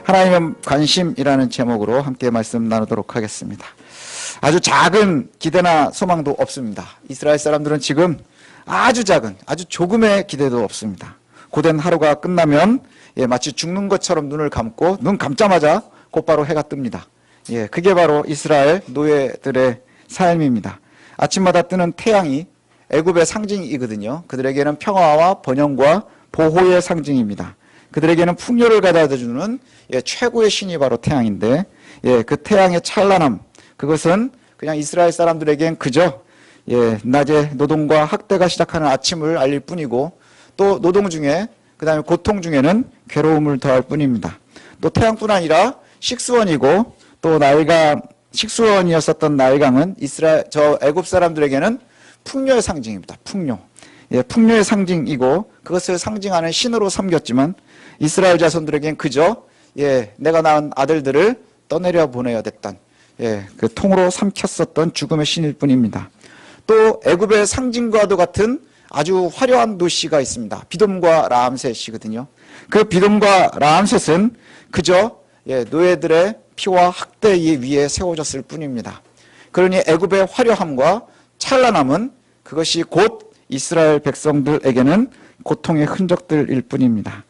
하나님의 관심이라는 제목으로 함께 말씀 나누도록 하겠습니다. 아주 작은 기대나 소망도 없습니다. 이스라엘 사람들은 지금 아주 작은, 아주 조금의 기대도 없습니다. 고된 하루가 끝나면 마치 죽는 것처럼 눈을 감고 눈 감자마자 곧바로 해가 뜹니다. 그게 바로 이스라엘 노예들의 삶입니다. 아침마다 뜨는 태양이 애굽의 상징이거든요. 그들에게는 평화와 번영과 보호의 상징입니다. 그들에게는 풍요를 가져다주는 최고의 신이 바로 태양인데, 그 태양의 찬란함, 그것은 그냥 이스라엘 사람들에겐 그저 낮에 노동과 학대가 시작하는 아침을 알릴 뿐이고, 또 노동 중에, 그 다음에 고통 중에는 괴로움을 더할 뿐입니다. 또 태양뿐 아니라 식수원이고, 또 식수원이었었던 나일강은 애굽 사람들에게는 풍요의 상징입니다. 풍요의 상징이고, 그것을 상징하는 신으로 섬겼지만 이스라엘 자손들에겐 그저 내가 낳은 아들들을 떠내려 보내야 됐던 그 통으로 삼켰었던 죽음의 신일 뿐입니다. 또 애굽의 상징과도 같은 아주 화려한 도시가 있습니다. 비돔과 라암셋이거든요. 그 비돔과 라암셋은 그저 노예들의 피와 학대 위에 세워졌을 뿐입니다. 그러니 애굽의 화려함과 찬란함은 그것이 곧 이스라엘 백성들에게는 고통의 흔적들일 뿐입니다.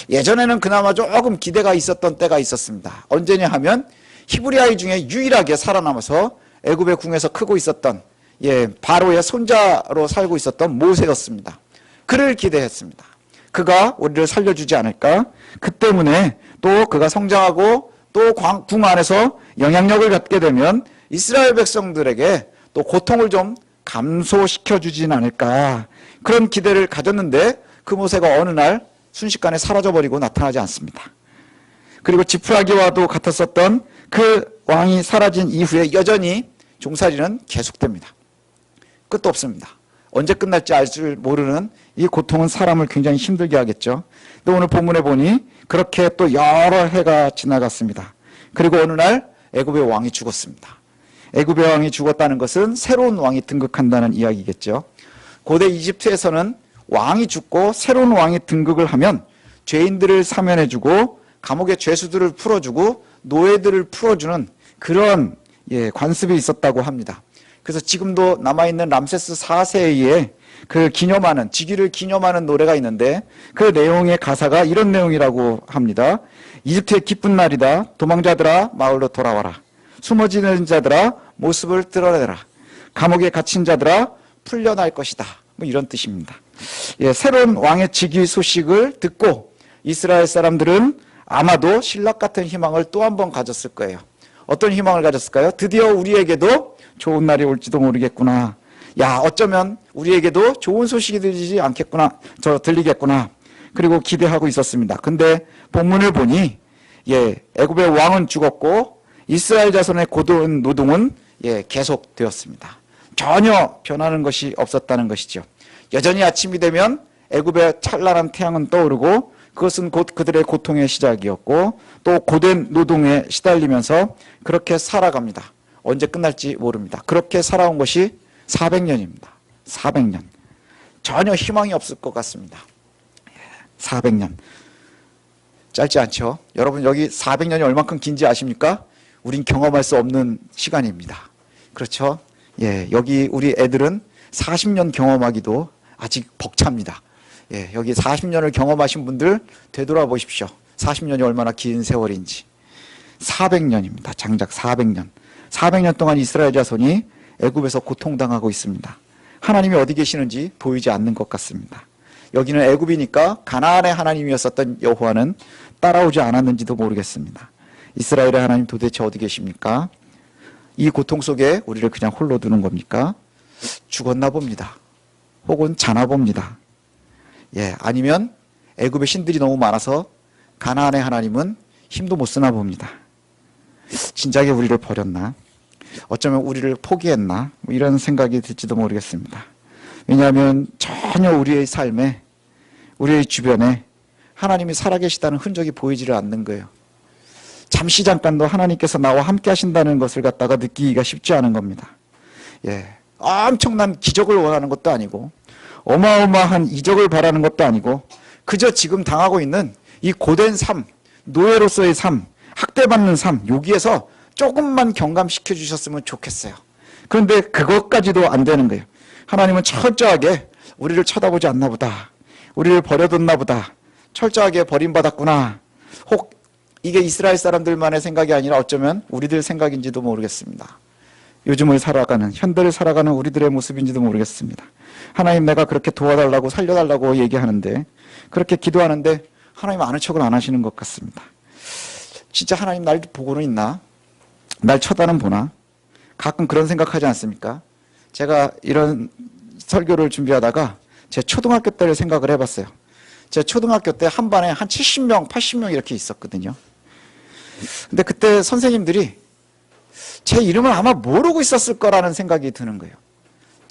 예전에는 그나마 조금 기대가 있었던 때가 있었습니다. 언제냐 하면 히브리 아이 중에 유일하게 살아남아서 애굽의 궁에서 크고 있었던 바로의 손자로 살고 있었던 모세였습니다. 그를 기대했습니다. 그가 우리를 살려주지 않을까? 그 때문에 또 그가 성장하고 또 궁 안에서 영향력을 갖게 되면 이스라엘 백성들에게 또 고통을 좀 감소시켜주진 않을까? 그런 기대를 가졌는데 그 모세가 어느 날 순식간에 사라져버리고 나타나지 않습니다. 그리고 지푸라기와도 같았었던 그 왕이 사라진 이후에 여전히 종살이는 계속됩니다. 끝도 없습니다. 언제 끝날지 알 줄 모르는 이 고통은 사람을 굉장히 힘들게 하겠죠. 또 오늘 본문에 보니 그렇게 또 여러 해가 지나갔습니다. 그리고 어느 날 애굽의 왕이 죽었습니다. 애굽의 왕이 죽었다는 것은 새로운 왕이 등극한다는 이야기겠죠. 고대 이집트에서는 왕이 죽고 새로운 왕이 등극을 하면 죄인들을 사면해주고 감옥의 죄수들을 풀어주고 노예들을 풀어주는 그런 관습이 있었다고 합니다. 그래서 지금도 남아있는 람세스 4세의 그 기념하는, 즉위를 기념하는 노래가 있는데 그 내용의 가사가 이런 내용이라고 합니다. 이집트의 기쁜 날이다. 도망자들아 마을로 돌아와라. 숨어지는 자들아 모습을 드러내라. 감옥에 갇힌 자들아 풀려날 것이다. 뭐 이런 뜻입니다. 새로운 왕의 즉위 소식을 듣고 이스라엘 사람들은 아마도 신락 같은 희망을 또 한 번 가졌을 거예요. 어떤 희망을 가졌을까요? 드디어 우리에게도 좋은 날이 올지도 모르겠구나. 어쩌면 우리에게도 좋은 소식이 들리겠구나. 그리고 기대하고 있었습니다. 근데 본문을 보니 애굽의 왕은 죽었고 이스라엘 자손의 고된 노동은 계속되었습니다. 전혀 변하는 것이 없었다는 것이죠. 여전히 아침이 되면 애굽의 찬란한 태양은 떠오르고 그것은 곧 그들의 고통의 시작이었고 또 고된 노동에 시달리면서 그렇게 살아갑니다. 언제 끝날지 모릅니다. 그렇게 살아온 것이 400년입니다. 400년. 전혀 희망이 없을 것 같습니다. 400년. 짧지 않죠? 여러분 여기 400년이 얼만큼 긴지 아십니까? 우린 경험할 수 없는 시간입니다. 그렇죠? 여기 우리 애들은 40년 경험하기도 아직 벅찹니다. 여기 40년을 경험하신 분들 되돌아보십시오. 40년이 얼마나 긴 세월인지. 400년입니다. 장작 400년. 400년 동안 이스라엘 자손이 애굽에서 고통당하고 있습니다. 하나님이 어디 계시는지 보이지 않는 것 같습니다. 여기는 애굽이니까 가나안의 하나님이었었던 여호와는 따라오지 않았는지도 모르겠습니다. 이스라엘의 하나님 도대체 어디 계십니까? 이 고통 속에 우리를 그냥 홀로 두는 겁니까? 죽었나 봅니다. 혹은 자나 봅니다. 아니면 애굽의 신들이 너무 많아서 가나안의 하나님은 힘도 못 쓰나 봅니다. 진작에 우리를 버렸나? 어쩌면 우리를 포기했나? 이런 생각이 들지도 모르겠습니다. 왜냐하면 전혀 우리의 삶에, 우리의 주변에 하나님이 살아계시다는 흔적이 보이지를 않는 거예요. 잠시 잠깐도 하나님께서 나와 함께 하신다는 것을 갖다가 느끼기가 쉽지 않은 겁니다. 엄청난 기적을 원하는 것도 아니고 어마어마한 이적을 바라는 것도 아니고 그저 지금 당하고 있는 이 고된 삶, 노예로서의 삶, 학대받는 삶, 여기에서 조금만 경감시켜 주셨으면 좋겠어요. 그런데 그것까지도 안 되는 거예요. 하나님은 철저하게 우리를 쳐다보지 않나 보다. 우리를 버려뒀나 보다. 철저하게 버림받았구나. 혹 이게 이스라엘 사람들만의 생각이 아니라 어쩌면 우리들 생각인지도 모르겠습니다. 요즘을 살아가는, 현대를 살아가는 우리들의 모습인지도 모르겠습니다. 하나님, 내가 그렇게 도와달라고 살려달라고 얘기하는데, 그렇게 기도하는데 하나님 아는 척을 안 하시는 것 같습니다. 진짜 하나님 날 보고는 있나? 날 쳐다는 보나? 가끔 그런 생각하지 않습니까? 제가 이런 설교를 준비하다가 제 초등학교 때를 생각을 해봤어요. 제 초등학교 때 한 반에 한 70명, 80명 이렇게 있었거든요. 근데 그때 선생님들이 제 이름을 아마 모르고 있었을 거라는 생각이 드는 거예요.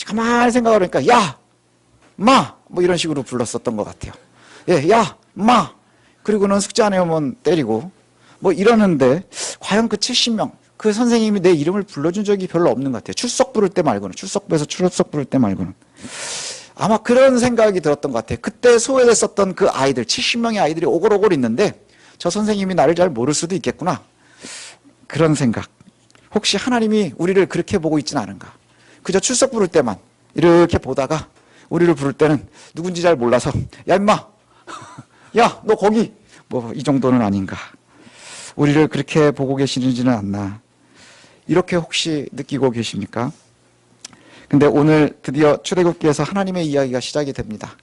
가만히 생각을 하니까 야! 마! 뭐 이런 식으로 불렀었던 것 같아요. 예, 야! 마! 그리고는 숙제 안 해오면 때리고 뭐 이러는데 과연 그 70명, 그 선생님이 내 이름을 불러준 적이 별로 없는 것 같아요. 출석 부를 때 말고는, 출석부에서 출석 부를 때 말고는. 아마 그런 생각이 들었던 것 같아요. 그때 소외됐었던 그 아이들, 70명의 아이들이 오글오글 있는데 저 선생님이 나를 잘 모를 수도 있겠구나. 그런 생각. 혹시 하나님이 우리를 그렇게 보고 있지는 않은가. 그저 출석 부를 때만 이렇게 보다가 우리를 부를 때는 누군지 잘 몰라서 야 임마, 야 너 거기, 뭐 이 정도는 아닌가. 우리를 그렇게 보고 계시는지는 않나. 이렇게 혹시 느끼고 계십니까? 근데 오늘 드디어 출애굽기에서 하나님의 이야기가 시작이 됩니다.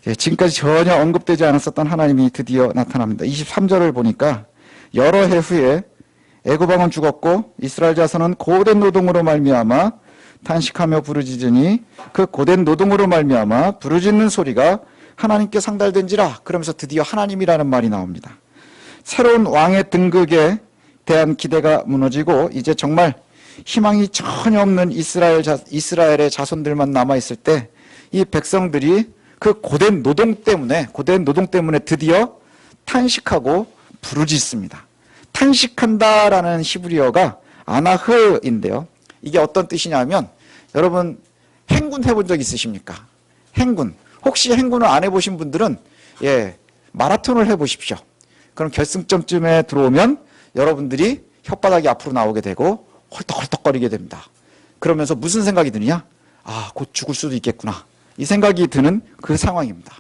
예, 지금까지 전혀 언급되지 않았었던 하나님이 드디어 나타납니다. 23절을 보니까 여러 해 후에 애굽 왕은 죽었고 이스라엘 자손은 고된 노동으로 말미암아 탄식하며 부르짖으니 그 고된 노동으로 말미암아 부르짖는 소리가 하나님께 상달된지라. 그러면서 드디어 하나님이라는 말이 나옵니다. 새로운 왕의 등극에 대한 기대가 무너지고 이제 정말 희망이 전혀 없는 이스라엘의 자손들만 남아있을 때 이 백성들이 그 고된 노동 때문에 드디어 탄식하고 부르짖습니다. 탄식한다라는 히브리어가 아나흐인데요. 이게 어떤 뜻이냐면, 여러분 행군 해본 적 있으십니까? 행군. 혹시 행군을 안 해보신 분들은 마라톤을 해보십시오. 그럼 결승점쯤에 들어오면 여러분들이 혓바닥이 앞으로 나오게 되고 헐떡헐떡거리게 됩니다. 그러면서 무슨 생각이 드느냐? 아, 곧 죽을 수도 있겠구나. 이 생각이 드는 그 상황입니다.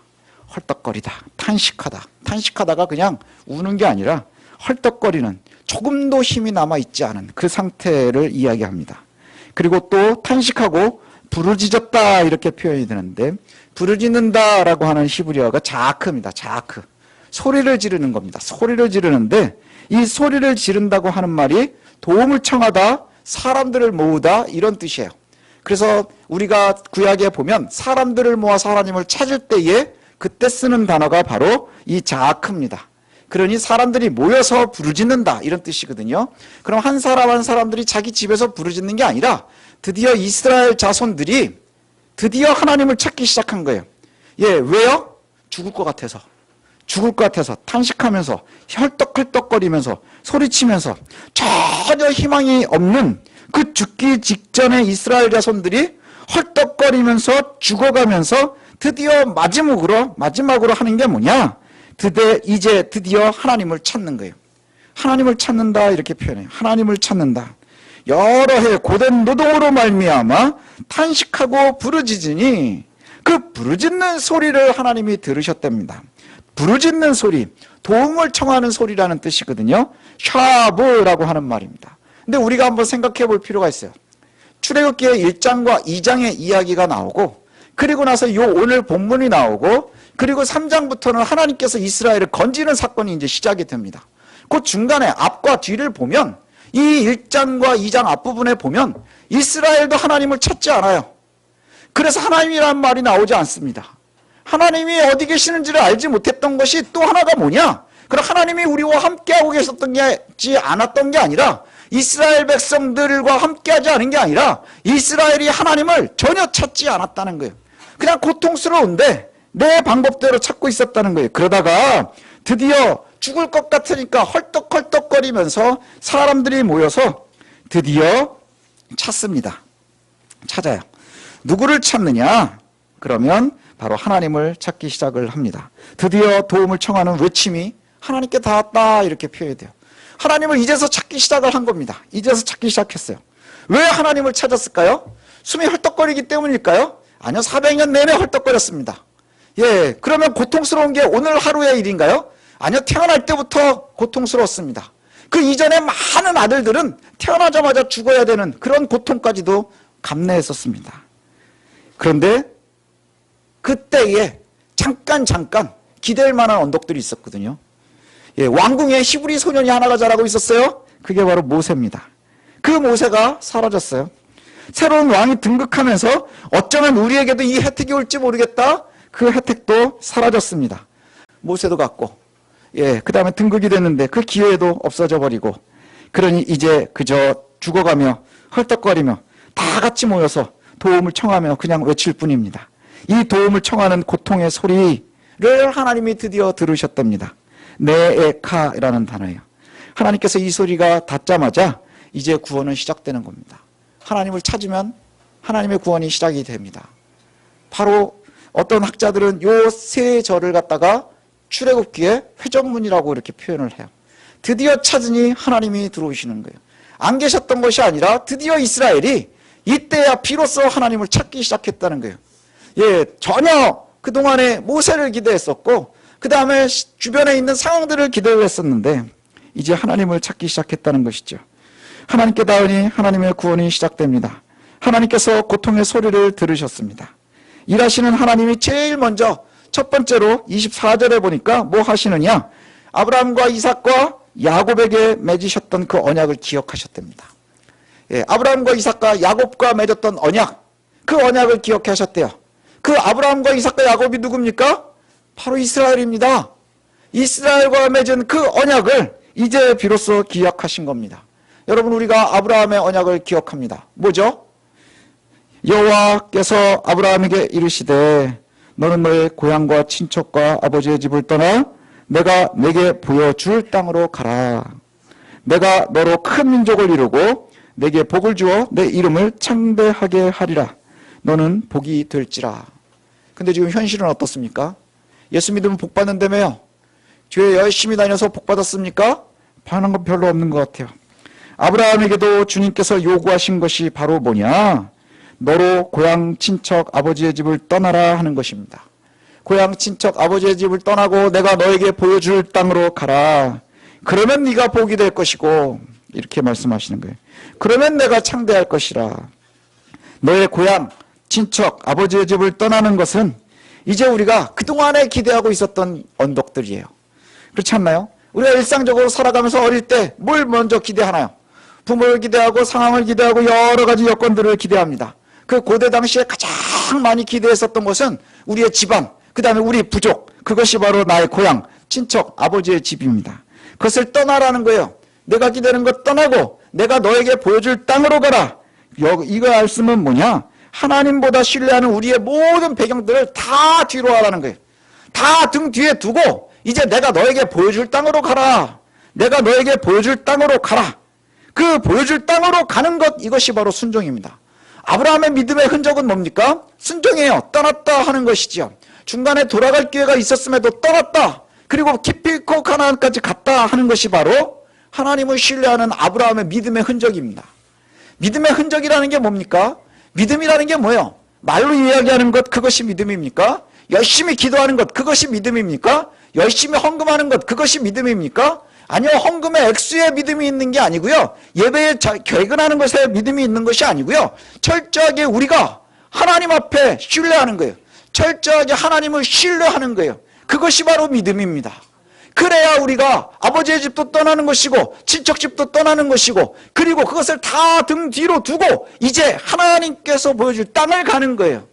헐떡거리다, 탄식하다. 탄식하다가 그냥 우는 게 아니라 헐떡거리는, 조금도 힘이 남아있지 않은 그 상태를 이야기합니다. 그리고 또 탄식하고 부르짖었다 이렇게 표현이 되는데, 부르짖는다라고 하는 히브리어가 자아크입니다. 자아크. 소리를 지르는 겁니다. 소리를 지르는데, 이 소리를 지른다고 하는 말이 도움을 청하다, 사람들을 모으다 이런 뜻이에요. 그래서 우리가 구약에 보면 사람들을 모아서 하나님을 찾을 때에 그때 쓰는 단어가 바로 이 자아크입니다. 그러니 사람들이 모여서 부르짖는다 이런 뜻이거든요. 그럼 한 사람 한 사람들이 자기 집에서 부르짖는 게 아니라 드디어 이스라엘 자손들이 드디어 하나님을 찾기 시작한 거예요. 왜요? 죽을 것 같아서. 죽을 것 같아서 탄식하면서 헐떡헐떡거리면서 소리치면서 전혀 희망이 없는 그 죽기 직전에 이스라엘 자손들이 헐떡거리면서 죽어가면서 드디어 마지막으로 하는 게 뭐냐? 이제 드디어 하나님을 찾는 거예요. 하나님을 찾는다 이렇게 표현해요. 하나님을 찾는다. 여러 해 고된 노동으로 말미암아 탄식하고 부르짖으니 그 부르짖는 소리를 하나님이 들으셨답니다. 부르짖는 소리, 도움을 청하는 소리라는 뜻이거든요. 샤브라고 하는 말입니다. 근데 우리가 한번 생각해 볼 필요가 있어요. 출애굽기의 1장과 2장의 이야기가 나오고, 그리고 나서 오늘 본문이 나오고, 그리고 3장부터는 하나님께서 이스라엘을 건지는 사건이 이제 시작이 됩니다. 그 중간에 앞과 뒤를 보면, 이 1장과 2장 앞부분에 보면 이스라엘도 하나님을 찾지 않아요. 그래서 하나님이라는 말이 나오지 않습니다. 하나님이 어디 계시는지를 알지 못했던 것이 또 하나가 뭐냐? 그럼 하나님이 우리와 함께하고 계셨던 게 않았던 게 아니라, 이스라엘 백성들과 함께하지 않은 게 아니라 이스라엘이 하나님을 전혀 찾지 않았다는 거예요. 그냥 고통스러운데 내 방법대로 찾고 있었다는 거예요. 그러다가 드디어 죽을 것 같으니까 헐떡헐떡거리면서 사람들이 모여서 드디어 찾습니다. 찾아요. 누구를 찾느냐? 그러면 바로 하나님을 찾기 시작을 합니다. 드디어 도움을 청하는 외침이 하나님께 닿았다 이렇게 표현이 돼요. 하나님을 이제서 찾기 시작을 한 겁니다. 이제서 찾기 시작했어요. 왜 하나님을 찾았을까요? 숨이 헐떡거리기 때문일까요? 아니요, 400년 내내 헐떡거렸습니다. 예, 그러면 고통스러운 게 오늘 하루의 일인가요? 아니요, 태어날 때부터 고통스러웠습니다. 그 이전에 많은 아들들은 태어나자마자 죽어야 되는 그런 고통까지도 감내했었습니다. 그런데 그때에 잠깐 기댈 만한 언덕들이 있었거든요. 예, 왕궁에 히브리 소년이 하나가 자라고 있었어요. 그게 바로 모세입니다. 그 모세가 사라졌어요. 새로운 왕이 등극하면서 어쩌면 우리에게도 이 혜택이 올지 모르겠다. 그 혜택도 사라졌습니다. 모세도 갔고, 예, 그 다음에 등극이 됐는데 그 기회도 없어져 버리고, 그러니 이제 그저 죽어가며 헐떡거리며 다 같이 모여서 도움을 청하며 그냥 외칠 뿐입니다. 이 도움을 청하는 고통의 소리를 하나님이 드디어 들으셨답니다. 네에카라는 단어예요. 하나님께서 이 소리가 닿자마자 이제 구원은 시작되는 겁니다. 하나님을 찾으면 하나님의 구원이 시작이 됩니다. 바로 어떤 학자들은 요 세 절을 갖다가 출애굽기에 회전문이라고 이렇게 표현을 해요. 드디어 찾으니 하나님이 들어오시는 거예요. 안 계셨던 것이 아니라 드디어 이스라엘이 이때야 비로소 하나님을 찾기 시작했다는 거예요. 예, 전혀 그동안에 모세를 기대했었고 그 다음에 주변에 있는 상황들을 기대를 했었는데 이제 하나님을 찾기 시작했다는 것이죠. 하나님께 닿으니 하나님의 구원이 시작됩니다. 하나님께서 고통의 소리를 들으셨습니다. 일하시는 하나님이 제일 먼저 첫 번째로 24절에 보니까 뭐 하시느냐, 아브라함과 이삭과 야곱에게 맺으셨던 그 언약을 기억하셨답니다. 예, 아브라함과 이삭과 야곱과 맺었던 언약, 그 언약을 기억하셨대요. 그 아브라함과 이삭과 야곱이 누굽니까? 바로 이스라엘입니다. 이스라엘과 맺은 그 언약을 이제 비로소 기억하신 겁니다. 여러분, 우리가 아브라함의 언약을 기억합니다. 뭐죠? 여호와께서 아브라함에게 이르시되 너는 너의 고향과 친척과 아버지의 집을 떠나 내가 내게 보여줄 땅으로 가라. 내가 너로 큰 민족을 이루고 내게 복을 주어 내 이름을 창대하게 하리라. 너는 복이 될지라. 근데 지금 현실은 어떻습니까? 예수 믿으면 복 받는다며요. 교회 열심히 다녀서 복 받았습니까? 반한 건 별로 없는 것 같아요. 아브라함에게도 주님께서 요구하신 것이 바로 뭐냐? 너로 고향 친척 아버지의 집을 떠나라 하는 것입니다. 고향 친척 아버지의 집을 떠나고 내가 너에게 보여줄 땅으로 가라. 그러면 네가 복이 될 것이고, 이렇게 말씀하시는 거예요. 그러면 내가 창대할 것이라. 너의 고향 친척 아버지의 집을 떠나는 것은 이제 우리가 그동안에 기대하고 있었던 언덕들이에요. 그렇지 않나요? 우리가 일상적으로 살아가면서 어릴 때 뭘 먼저 기대하나요? 부모를 기대하고 상황을 기대하고 여러 가지 여건들을 기대합니다. 그 고대 당시에 가장 많이 기대했었던 것은 우리의 집안, 그 다음에 우리 부족, 그것이 바로 나의 고향, 친척, 아버지의 집입니다. 그것을 떠나라는 거예요. 내가 기대는 것 떠나고 내가 너에게 보여줄 땅으로 가라. 이거 말씀은 뭐냐? 하나님보다 신뢰하는 우리의 모든 배경들을 다 뒤로 하라는 거예요. 다 등 뒤에 두고 이제 내가 너에게 보여줄 땅으로 가라. 내가 너에게 보여줄 땅으로 가라. 그 보여줄 땅으로 가는 것, 이것이 바로 순종입니다. 아브라함의 믿음의 흔적은 뭡니까? 순종이에요. 떠났다 하는 것이지요. 중간에 돌아갈 기회가 있었음에도 떠났다. 그리고 기필코 가나안까지 갔다 하는 것이 바로 하나님을 신뢰하는 아브라함의 믿음의 흔적입니다. 믿음의 흔적이라는 게 뭡니까? 믿음이라는 게 뭐예요? 말로 이야기하는 것, 그것이 믿음입니까? 열심히 기도하는 것, 그것이 믿음입니까? 열심히 헌금하는 것, 그것이 믿음입니까? 아니요, 헌금의 액수에 믿음이 있는 게 아니고요, 예배에 개근하는 것에 믿음이 있는 것이 아니고요, 철저하게 우리가 하나님 앞에 신뢰하는 거예요. 철저하게 하나님을 신뢰하는 거예요. 그것이 바로 믿음입니다. 그래야 우리가 아버지의 집도 떠나는 것이고 친척 집도 떠나는 것이고, 그리고 그것을 다 등 뒤로 두고 이제 하나님께서 보여줄 땅을 가는 거예요.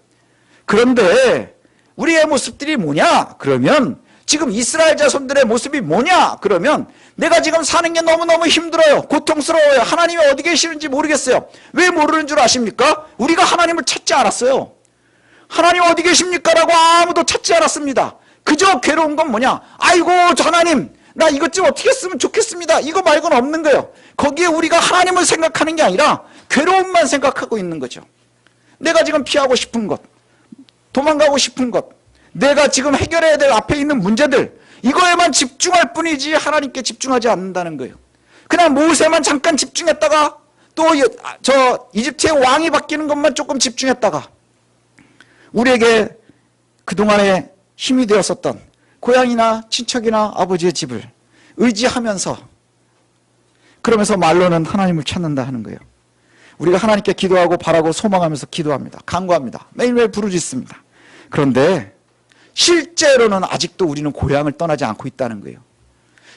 그런데 우리의 모습들이 뭐냐? 그러면 지금 이스라엘 자손들의 모습이 뭐냐? 그러면 내가 지금 사는 게 너무너무 힘들어요. 고통스러워요. 하나님이 어디 계시는지 모르겠어요. 왜 모르는 줄 아십니까? 우리가 하나님을 찾지 않았어요. 하나님 어디 계십니까? 라고 아무도 찾지 않았습니다. 그저 괴로운 건 뭐냐? 아이고 하나님, 나 이것 좀 어떻게 했으면 좋겠습니다. 이거 말고는 없는 거예요. 거기에 우리가 하나님을 생각하는 게 아니라 괴로움만 생각하고 있는 거죠. 내가 지금 피하고 싶은 것, 도망가고 싶은 것, 내가 지금 해결해야 될 앞에 있는 문제들, 이거에만 집중할 뿐이지 하나님께 집중하지 않는다는 거예요. 그냥 모세만 잠깐 집중했다가 또 저 이집트의 왕이 바뀌는 것만 조금 집중했다가 우리에게 그동안에 힘이 되었었던 고향이나 친척이나 아버지의 집을 의지하면서 그러면서 말로는 하나님을 찾는다 하는 거예요. 우리가 하나님께 기도하고 바라고 소망하면서 기도합니다. 간구합니다. 매일매일 부르짖습니다. 그런데 실제로는 아직도 우리는 고향을 떠나지 않고 있다는 거예요.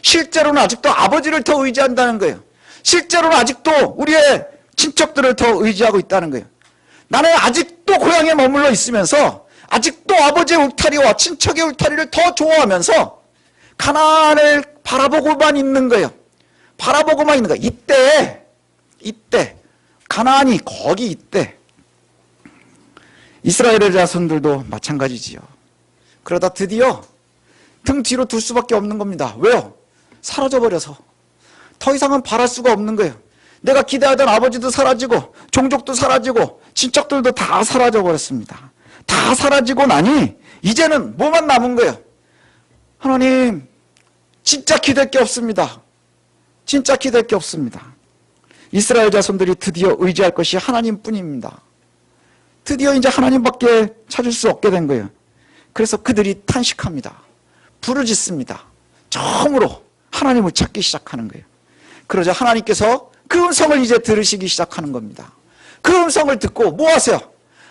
실제로는 아직도 아버지를 더 의지한다는 거예요. 실제로는 아직도 우리의 친척들을 더 의지하고 있다는 거예요. 나는 아직도 고향에 머물러 있으면서 아직도 아버지의 울타리와 친척의 울타리를 더 좋아하면서 가나안을 바라보고만 있는 거예요. 바라보고만 있는 거예요. 이때 가나안이 거기 있대. 이스라엘의 자손들도 마찬가지지요. 그러다 드디어 등 뒤로 둘 수밖에 없는 겁니다. 왜요? 사라져버려서 더 이상은 바랄 수가 없는 거예요. 내가 기대하던 아버지도 사라지고 종족도 사라지고 친척들도 다 사라져버렸습니다. 다 사라지고 나니 이제는 뭐만 남은 거예요? 하나님, 진짜 기댈 게 없습니다. 진짜 기댈 게 없습니다. 이스라엘 자손들이 드디어 의지할 것이 하나님뿐입니다. 드디어 이제 하나님밖에 찾을 수 없게 된 거예요. 그래서 그들이 탄식합니다. 부르짖습니다. 처음으로 하나님을 찾기 시작하는 거예요. 그러자 하나님께서 그 음성을 이제 들으시기 시작하는 겁니다. 그 음성을 듣고 뭐 하세요?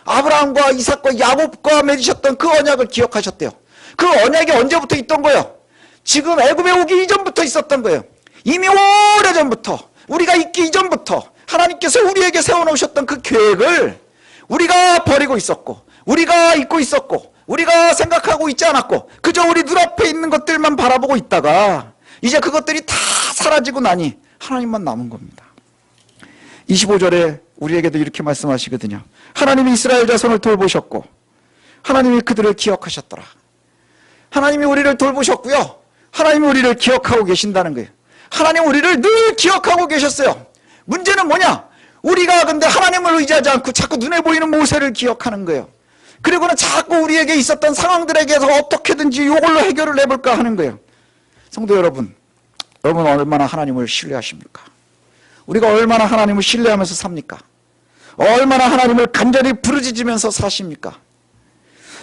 아브라함과 이삭과 야곱과 맺으셨던 그 언약을 기억하셨대요. 그 언약이 언제부터 있던 거예요? 지금 애굽에 오기 이전부터 있었던 거예요. 이미 오래전부터, 우리가 있기 이전부터 하나님께서 우리에게 세워놓으셨던 그 계획을 우리가 버리고 있었고, 우리가 잊고 있었고, 우리가 생각하고 있지 않았고, 그저 우리 눈앞에 있는 것들만 바라보고 있다가 이제 그것들이 다 사라지고 나니 하나님만 남은 겁니다. 25절에 우리에게도 이렇게 말씀하시거든요. 하나님이 이스라엘 자손을 돌보셨고 하나님이 그들을 기억하셨더라. 하나님이 우리를 돌보셨고요, 하나님이 우리를 기억하고 계신다는 거예요. 하나님 우리를 늘 기억하고 계셨어요. 문제는 뭐냐? 우리가 근데 하나님을 의지하지 않고 자꾸 눈에 보이는 모세를 기억하는 거예요. 그리고는 자꾸 우리에게 있었던 상황들에게서 어떻게든지 이걸로 해결을 해볼까 하는 거예요. 성도 여러분, 여러분 얼마나 하나님을 신뢰하십니까? 우리가 얼마나 하나님을 신뢰하면서 삽니까? 얼마나 하나님을 간절히 부르짖으면서 사십니까?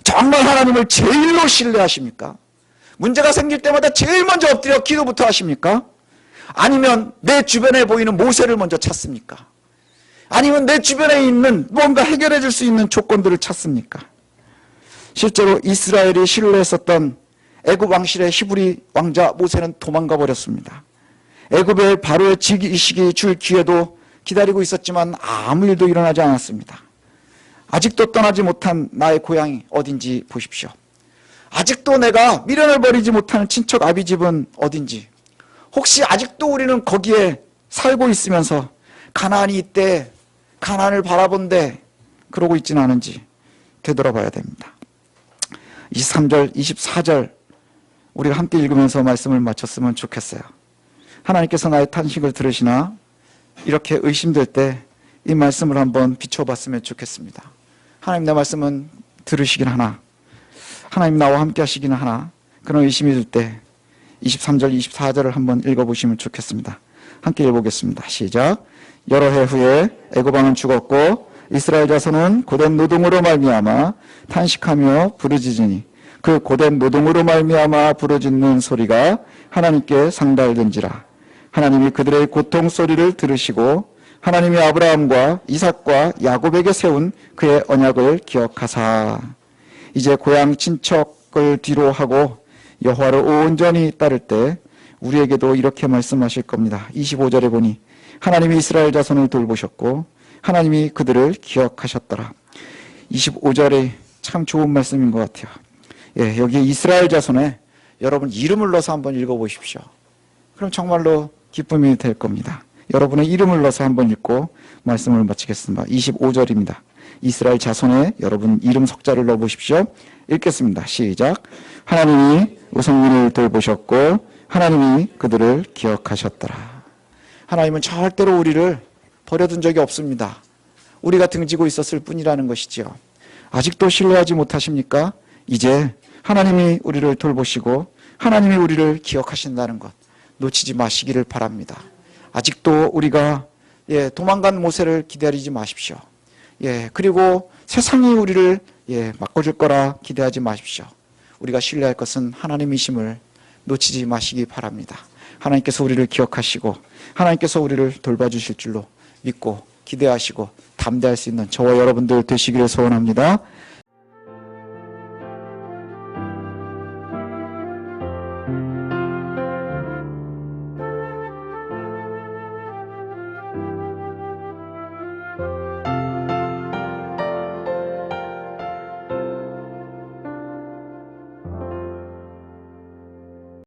정말 하나님을 제일로 신뢰하십니까? 문제가 생길 때마다 제일 먼저 엎드려 기도부터 하십니까? 아니면 내 주변에 보이는 모세를 먼저 찾습니까? 아니면 내 주변에 있는 뭔가 해결해 줄 수 있는 조건들을 찾습니까? 실제로 이스라엘이 신뢰했었던 애굽 왕실의 히브리 왕자 모세는 도망가 버렸습니다. 애굽의 바로의 즉위식이 줄 기회도 기다리고 있었지만 아무 일도 일어나지 않았습니다. 아직도 떠나지 못한 나의 고향이 어딘지 보십시오. 아직도 내가 미련을 버리지 못하는 친척 아비집은 어딘지, 혹시 아직도 우리는 거기에 살고 있으면서 가나안이 있대, 가나안을 바라본대 그러고 있지는 않은지 되돌아봐야 됩니다. 23절, 24절 우리가 함께 읽으면서 말씀을 마쳤으면 좋겠어요. 하나님께서 나의 탄식을 들으시나 이렇게 의심될 때 이 말씀을 한번 비춰봤으면 좋겠습니다. 하나님, 내 말씀은 들으시긴 하나, 하나님 나와 함께 하시긴 하나, 그런 의심이 들 때 23절, 24절을 한번 읽어보시면 좋겠습니다. 함께 읽어보겠습니다. 시작. 여러 해 후에 애굽 왕은 죽었고 이스라엘 자손은 고된 노동으로 말미암아 탄식하며 부르짖으니 그 고된 노동으로 말미암아 부르짖는 소리가 하나님께 상달된지라. 하나님이 그들의 고통 소리를 들으시고 하나님이 아브라함과 이삭과 야곱에게 세운 그의 언약을 기억하사 이제 고향 친척을 뒤로 하고 여호와를 온전히 따를 때 우리에게도 이렇게 말씀하실 겁니다. 25절에 보니 하나님이 이스라엘 자손을 돌보셨고 하나님이 그들을 기억하셨더라. 25절이 참 좋은 말씀인 것 같아요. 예, 여기 이스라엘 자손에 여러분 이름을 넣어서 한번 읽어보십시오. 그럼 정말로 기쁨이 될 겁니다. 여러분의 이름을 넣어서 한번 읽고 말씀을 마치겠습니다. 25절입니다. 이스라엘 자손에 여러분 이름 석자를 넣어보십시오. 읽겠습니다. 시작. 하나님이 우성민을 돌보셨고 하나님이 그들을 기억하셨더라. 하나님은 절대로 우리를 버려둔 적이 없습니다. 우리가 등지고 있었을 뿐이라는 것이지요. 아직도 신뢰하지 못하십니까? 이제 하나님이 우리를 돌보시고 하나님이 우리를 기억하신다는 것 놓치지 마시기를 바랍니다. 아직도 우리가 도망간 모세를 기다리지 마십시오. 그리고 세상이 우리를 바꿔줄 거라 기대하지 마십시오. 우리가 신뢰할 것은 하나님이심을 놓치지 마시기 바랍니다. 하나님께서 우리를 기억하시고 하나님께서 우리를 돌봐주실 줄로 믿고 기대하시고 담대할 수 있는 저와 여러분들 되시기를 소원합니다.